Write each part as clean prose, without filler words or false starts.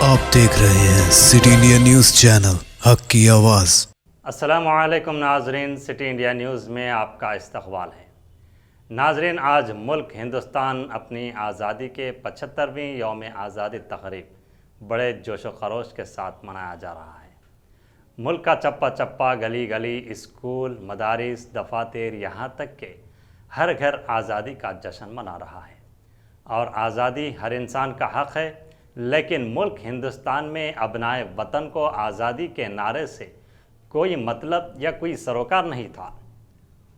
آپ دیکھ رہے ہیں سٹی انڈیا نیوز چینل، حق کی آواز۔ السلام علیکم ناظرین، سٹی انڈیا نیوز میں آپ کا استقبال ہے۔ ناظرین، آج ملک ہندوستان اپنی آزادی کے 75ویں یوم آزادی تقریب بڑے جوش و خروش کے ساتھ منایا جا رہا ہے۔ ملک کا چپا چپا، گلی گلی، اسکول، مدارس، دفاتر، یہاں تک کہ ہر گھر آزادی کا جشن منا رہا ہے۔ اور آزادی ہر انسان کا حق ہے، لیکن ملک ہندوستان میں ابنائے وطن کو آزادی کے نعرے سے کوئی مطلب یا کوئی سروکار نہیں تھا۔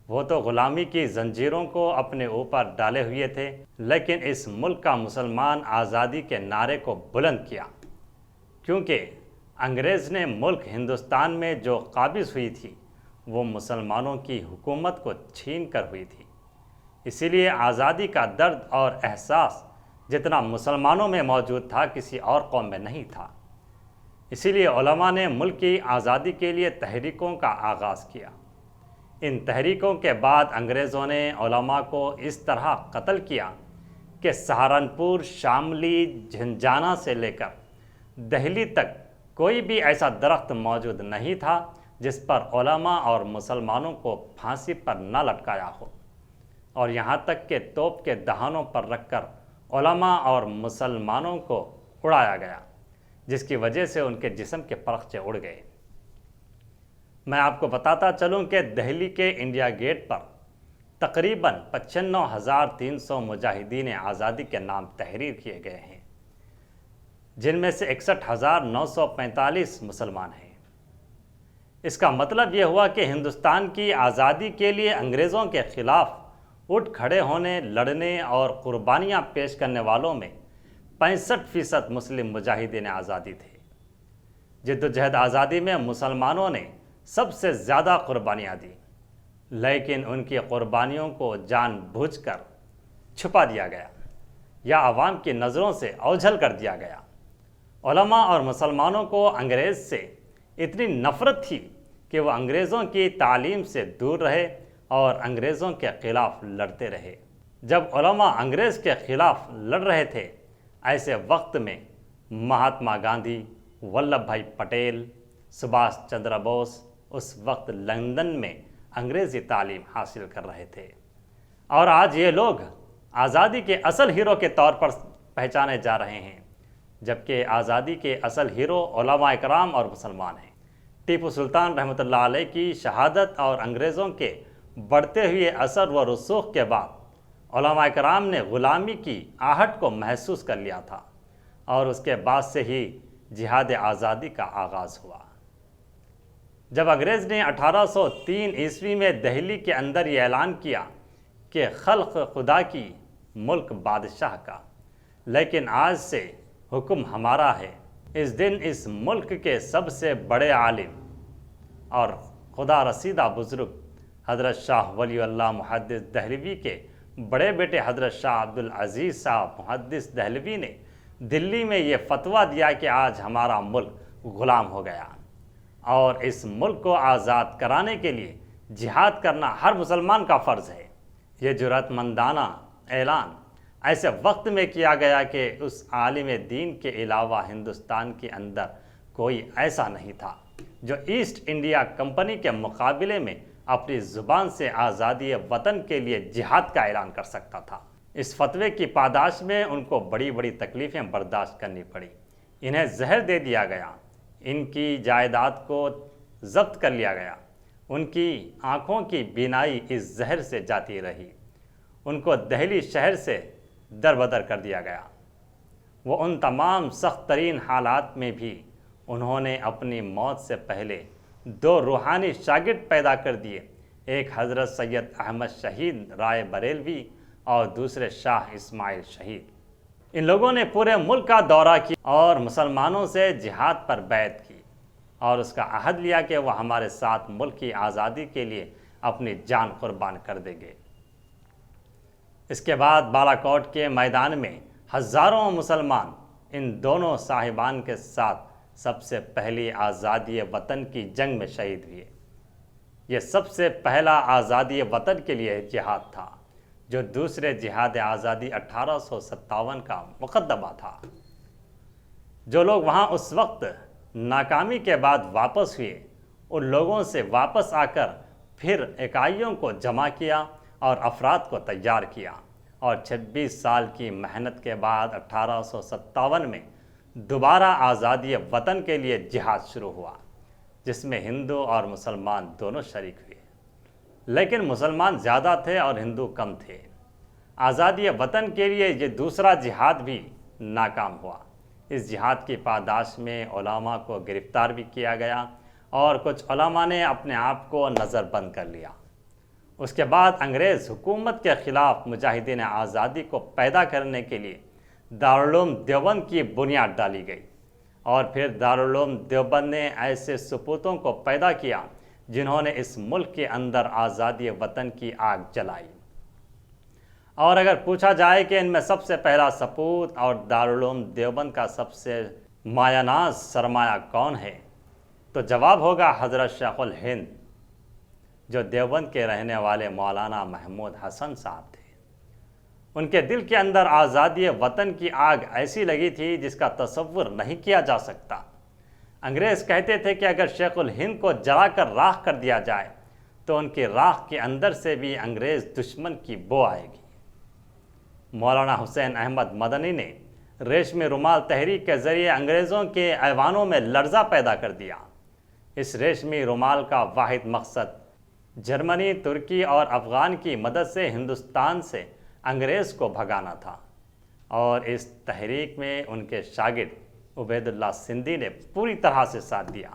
وہ تو غلامی کی زنجیروں کو اپنے اوپر ڈالے ہوئے تھے، لیکن اس ملک کا مسلمان آزادی کے نعرے کو بلند کیا، کیونکہ انگریز نے ملک ہندوستان میں جو قابض ہوئی تھی وہ مسلمانوں کی حکومت کو چھین کر ہوئی تھی۔ اسی لیے آزادی کا درد اور احساس جتنا مسلمانوں میں موجود تھا کسی اور قوم میں نہیں تھا۔ اسی لیے علماء نے ملک کی آزادی کے لیے تحریکوں کا آغاز کیا۔ ان تحریکوں کے بعد انگریزوں نے علماء کو اس طرح قتل کیا کہ سہارنپور، شاملی، جھنجھانا سے لے کر دہلی تک کوئی بھی ایسا درخت موجود نہیں تھا جس پر علماء اور مسلمانوں کو پھانسی پر نہ لٹکایا ہو، اور یہاں تک کہ توپ کے دہانوں پر رکھ کر علماء اور مسلمانوں کو اڑایا گیا، جس کی وجہ سے ان کے جسم کے پرخچے اڑ گئے۔ میں آپ کو بتاتا چلوں کہ دہلی کے انڈیا گیٹ پر تقریباً 95,300 مجاہدین آزادی کے نام تحریر کیے گئے ہیں، جن میں سے 61,945 مسلمان ہیں۔ اس کا مطلب یہ ہوا کہ ہندوستان کی آزادی کے لیے انگریزوں کے خلاف اٹھ کھڑے ہونے، لڑنے اور قربانیاں پیش کرنے والوں میں 65% مسلم مجاہدین آزادی تھے۔ جد و جہد آزادی میں مسلمانوں نے سب سے زیادہ قربانیاں دی، لیکن ان کی قربانیوں کو جان بوجھ کر چھپا دیا گیا یا عوام کی نظروں سے اوجھل کر دیا گیا۔ علماء اور مسلمانوں کو انگریز سے اتنی نفرت تھی کہ وہ انگریزوں کی تعلیم سے دور رہے اور انگریزوں کے خلاف لڑتے رہے۔ جب علماء انگریز کے خلاف لڑ رہے تھے، ایسے وقت میں مہاتما گاندھی، ولبھ بھائی پٹیل، سبھاش چندر بوس اس وقت لندن میں انگریزی تعلیم حاصل کر رہے تھے، اور آج یہ لوگ آزادی کے اصل ہیرو کے طور پر پہچانے جا رہے ہیں، جبکہ آزادی کے اصل ہیرو علماء اکرام اور مسلمان ہیں۔ ٹیپو سلطان رحمۃ اللہ علیہ کی شہادت اور انگریزوں کے بڑھتے ہوئے اثر و رسوخ کے بعد علماء کرام نے غلامی کی آہٹ کو محسوس کر لیا تھا، اور اس کے بعد سے ہی جہاد آزادی کا آغاز ہوا۔ جب انگریز نے 1803 عیسوی میں دہلی کے اندر یہ اعلان کیا کہ خلق خدا کی، ملک بادشاہ کا، لیکن آج سے حکم ہمارا ہے، اس دن اس ملک کے سب سے بڑے عالم اور خدا رسیدہ بزرگ حضرت شاہ ولی اللہ محدث دہلوی کے بڑے بیٹے حضرت شاہ عبدالعزیز صاحب محدث دہلوی نے دلی میں یہ فتویٰ دیا کہ آج ہمارا ملک غلام ہو گیا، اور اس ملک کو آزاد کرانے کے لیے جہاد کرنا ہر مسلمان کا فرض ہے۔ یہ جرأت مندانہ اعلان ایسے وقت میں کیا گیا کہ اس عالم دین کے علاوہ ہندوستان کے اندر کوئی ایسا نہیں تھا جو ایسٹ انڈیا کمپنی کے مقابلے میں اپنی زبان سے آزادی وطن کے لیے جہاد کا اعلان کر سکتا تھا۔ اس فتوے کی پاداش میں ان کو بڑی بڑی تکلیفیں برداشت کرنی پڑی۔ انہیں زہر دے دیا گیا، ان کی جائیداد کو ضبط کر لیا گیا، ان کی آنکھوں کی بینائی اس زہر سے جاتی رہی، ان کو دہلی شہر سے دربدر کر دیا گیا۔ وہ ان تمام سخت ترین حالات میں بھی انہوں نے اپنی موت سے پہلے 2 روحانی شاگرد پیدا کر دیے، ایک حضرت سید احمد شہید رائے بریلوی اور دوسرے شاہ اسماعیل شہید۔ ان لوگوں نے پورے ملک کا دورہ کیا اور مسلمانوں سے جہاد پر بیعت کی، اور اس کا عہد لیا کہ وہ ہمارے ساتھ ملک کی آزادی کے لیے اپنی جان قربان کر دیں گے۔ اس کے بعد بالا کوٹ کے میدان میں ہزاروں مسلمان ان دونوں صاحبان کے ساتھ سب سے پہلی آزادی وطن کی جنگ میں شہید ہوئے۔ یہ سب سے پہلا آزادی وطن کے لیے جہاد تھا، جو دوسرے جہاد آزادی 1857 کا مقدمہ تھا۔ جو لوگ وہاں اس وقت ناکامی کے بعد واپس ہوئے ان لوگوں سے واپس آ کر پھر اکائیوں کو جمع کیا اور افراد کو تیار کیا، اور 26 سال کی محنت کے بعد 1857 میں دوبارہ آزادی وطن کے لیے جہاد شروع ہوا، جس میں ہندو اور مسلمان دونوں شریک ہوئے، لیکن مسلمان زیادہ تھے اور ہندو کم تھے۔ آزادی وطن کے لیے یہ دوسرا جہاد بھی ناکام ہوا۔ اس جہاد کی پاداش میں علماء کو گرفتار بھی کیا گیا اور کچھ علماء نے اپنے آپ کو نظر بند کر لیا۔ اس کے بعد انگریز حکومت کے خلاف مجاہدین آزادی کو پیدا کرنے کے لیے دارالعلوم دیوبند کی بنیاد ڈالی گئی، اور پھر دارالعلوم دیوبند نے ایسے سپوتوں کو پیدا کیا جنہوں نے اس ملک کے اندر آزادی وطن کی آگ جلائی۔ اور اگر پوچھا جائے کہ ان میں سب سے پہلا سپوت اور دارالعلوم دیوبند کا سب سے مایہ ناز سرمایہ کون ہے، تو جواب ہوگا حضرت شیخ الہند، جو دیوبند کے رہنے والے مولانا محمود حسن صاحب تھے۔ ان کے دل کے اندر آزادی وطن کی آگ ایسی لگی تھی جس کا تصور نہیں کیا جا سکتا۔ انگریز کہتے تھے کہ اگر شیخ الہند کو جلا کر راکھ کر دیا جائے تو ان کی راکھ کے اندر سے بھی انگریز دشمن کی بو آئے گی۔ مولانا حسین احمد مدنی نے ریشمی رومال تحریک کے ذریعے انگریزوں کے ایوانوں میں لرزہ پیدا کر دیا۔ اس ریشمی رومال کا واحد مقصد جرمنی، ترکی اور افغان کی مدد سے ہندوستان سے انگریز کو بھگانا تھا، اور اس تحریک میں ان کے شاگرد عبید اللہ سندھی نے پوری طرح سے ساتھ دیا،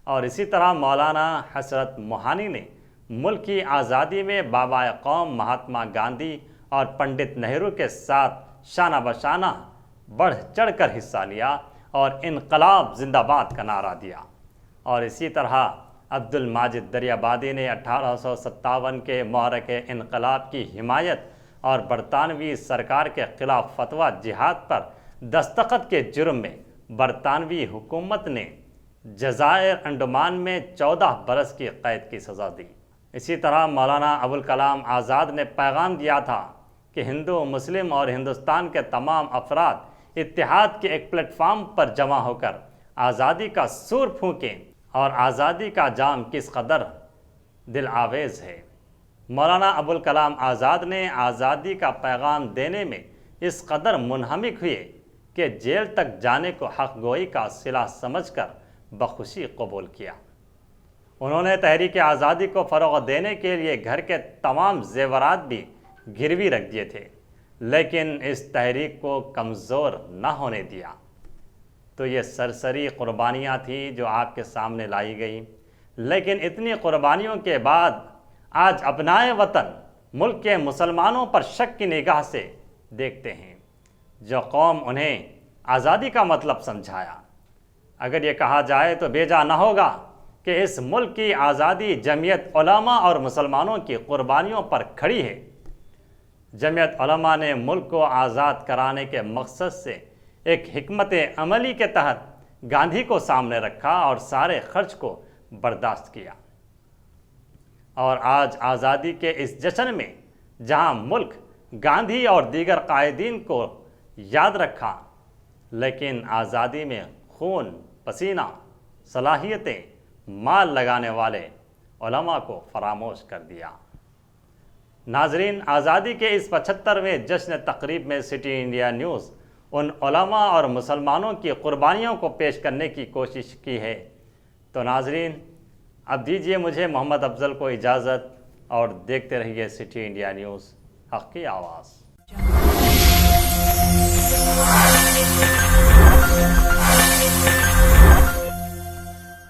اور اسی طرح مولانا حسرت موہانی نے ملک کی آزادی میں بابا قوم مہاتما گاندھی اور پنڈت نہرو کے ساتھ شانہ بشانہ بڑھ چڑھ کر حصہ لیا اور انقلاب زندہ باد کا نعرہ دیا۔ اور اسی طرح عبد الماجد دریابادی نے 1857 کے معرکہ انقلاب کی حمایت اور برطانوی سرکار کے خلاف فتویٰ جہاد پر دستخط کے جرم میں برطانوی حکومت نے جزائر انڈمان میں 14 برس کی قید کی سزا دی۔ اسی طرح مولانا ابوالکلام آزاد نے پیغام دیا تھا کہ ہندو، مسلم اور ہندوستان کے تمام افراد اتحاد کے ایک پلیٹ فارم پر جمع ہو کر آزادی کا سور پھونکیں، اور آزادی کا جام کس قدر دل آویز ہے۔ مولانا ابوالکلام آزاد نے آزادی کا پیغام دینے میں اس قدر منہمک ہوئے کہ جیل تک جانے کو حق گوئی کا صلہ سمجھ کر بخوشی قبول کیا۔ انہوں نے تحریک آزادی کو فروغ دینے کے لیے گھر کے تمام زیورات بھی گروی رکھ دیے تھے، لیکن اس تحریک کو کمزور نہ ہونے دیا۔ تو یہ سرسری قربانیاں تھیں جو آپ کے سامنے لائی گئیں، لیکن اتنی قربانیوں کے بعد آج ابنائے وطن ملک کے مسلمانوں پر شک کی نگاہ سے دیکھتے ہیں۔ جو قوم انہیں آزادی کا مطلب سمجھایا، اگر یہ کہا جائے تو بیجا نہ ہوگا کہ اس ملک کی آزادی جمعیت علماء اور مسلمانوں کی قربانیوں پر کھڑی ہے۔ جمعیت علماء نے ملک کو آزاد کرانے کے مقصد سے ایک حکمت عملی کے تحت گاندھی کو سامنے رکھا اور سارے خرچ کو برداشت کیا، اور آج آزادی کے اس جشن میں جہاں ملک گاندھی اور دیگر قائدین کو یاد رکھا، لیکن آزادی میں خون، پسینہ، صلاحیتیں، مال لگانے والے علماء کو فراموش کر دیا۔ ناظرین، آزادی کے اس 75ویں جشن تقریب میں سٹی انڈیا نیوز ان علماء اور مسلمانوں کی قربانیوں کو پیش کرنے کی کوشش کی ہے۔ تو ناظرین، اب دیجیے مجھے محمد افضل کو اجازت، اور دیکھتے رہیے سٹی انڈیا نیوز، حق کی آواز۔